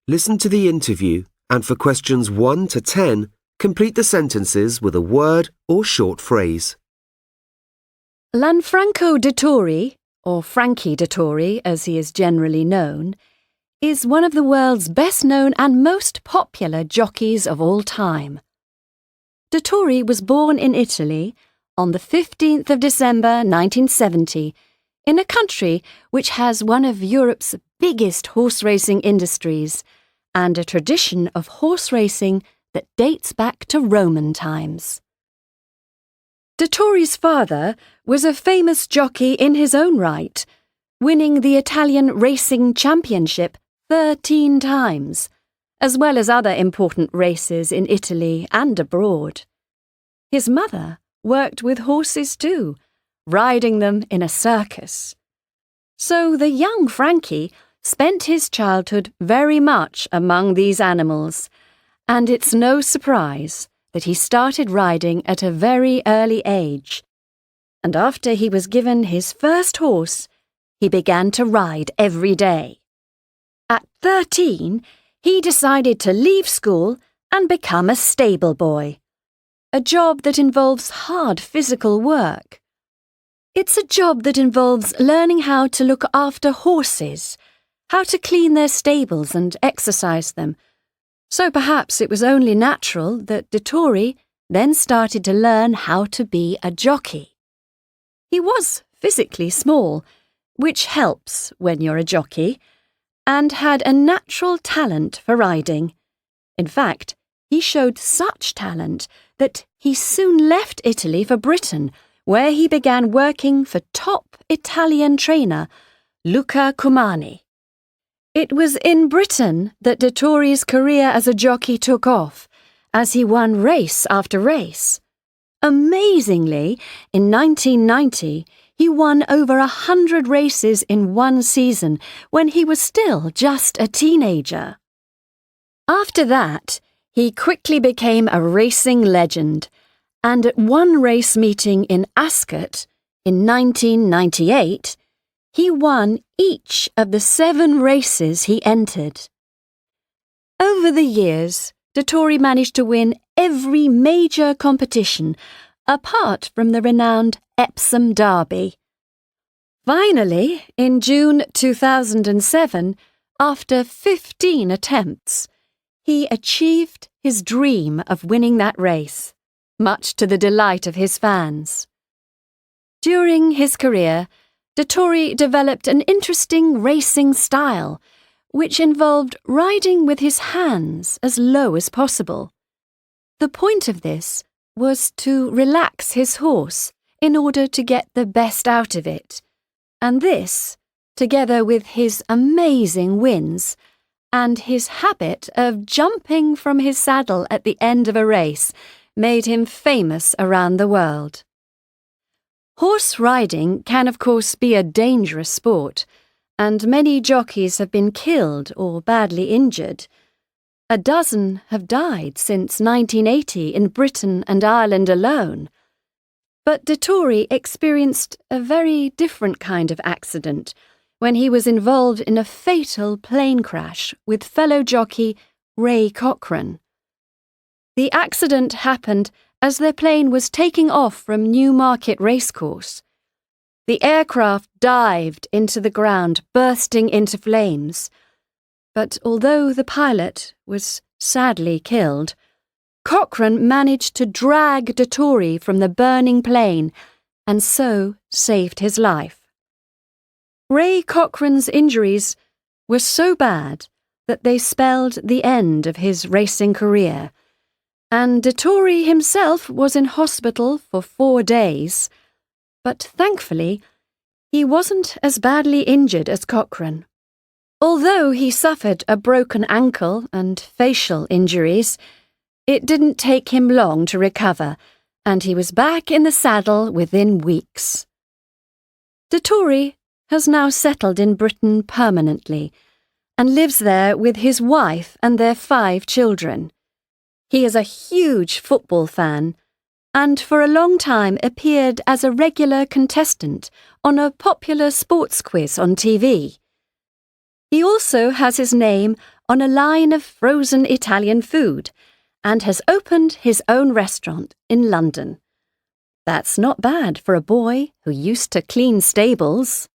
Listen to the interview and for questions 1 to 10, complete the sentences with a word or short phrase. Lanfranco Dettori, or Frankie Dettori as he is generally known, is one of the world's best-known and most popular jockeys of all time. Dettori was born in Italy on the 15th of December 1970 in a country which has one of Europe's biggest horse racing industries and a tradition of horse racing that dates back to Roman times. Dettori's father was a famous jockey in his own right, winning the Italian Racing Championship 13 times, as well as other important races in Italy and abroad. His mother worked with horses too, riding them in a circus. So the young Frankie spent his childhood very much among these animals, and it's no surprise that he started riding at a very early age. And after he was given his first horse, he began to ride every day. At 13, he decided to leave school and become a stable boy, a job that involves hard physical work. It's a job that involves learning how to look after horses, how to clean their stables and exercise them. So perhaps it was only natural that Dettori then started to learn how to be a jockey. He was physically small, which helps when you're a jockey, and had a natural talent for riding. In fact, he showed such talent that he soon left Italy for Britain, where he began working for top Italian trainer Luca Cumani. It was in Britain that Dettori's career as a jockey took off, as he won race after race. Amazingly, in 1990, he won over 100 races in one season when he was still just a teenager. After that, he quickly became a racing legend, and at one race meeting in Ascot in 1998, he won each of the 7 races he entered. Over the years, Dettori managed to win every major competition, apart from the renowned Epsom Derby. Finally, in June 2007, after 15 attempts, he achieved his dream of winning that race, much to the delight of his fans. During his career, Dettori developed an interesting racing style, which involved riding with his hands as low as possible. The point of this was to relax his horse in order to get the best out of it, and this, together with his amazing wins and his habit of jumping from his saddle at the end of a race, made him famous around the world. Horse riding can of course be a dangerous sport, and many jockeys have been killed or badly injured. A dozen have died since 1980 in Britain and Ireland alone. But Dettori experienced a very different kind of accident when he was involved in a fatal plane crash with fellow jockey Ray Cochrane. The accident happened as their plane was taking off from Newmarket Racecourse. The aircraft dived into the ground, bursting into flames. But although the pilot was sadly killed, Cochrane managed to drag Dettori from the burning plane and so saved his life. Ray Cochrane's injuries were so bad that they spelled the end of his racing career, and Dettori himself was in hospital for 4 days, but thankfully he wasn't as badly injured as Cochrane. Although he suffered a broken ankle and facial injuries, it didn't take him long to recover, and he was back in the saddle within weeks. Dettori has now settled in Britain permanently and lives there with his wife and their 5 children. He is a huge football fan and for a long time appeared as a regular contestant on a popular sports quiz on TV. He also has his name on a line of frozen Italian food and has opened his own restaurant in London. That's not bad for a boy who used to clean stables.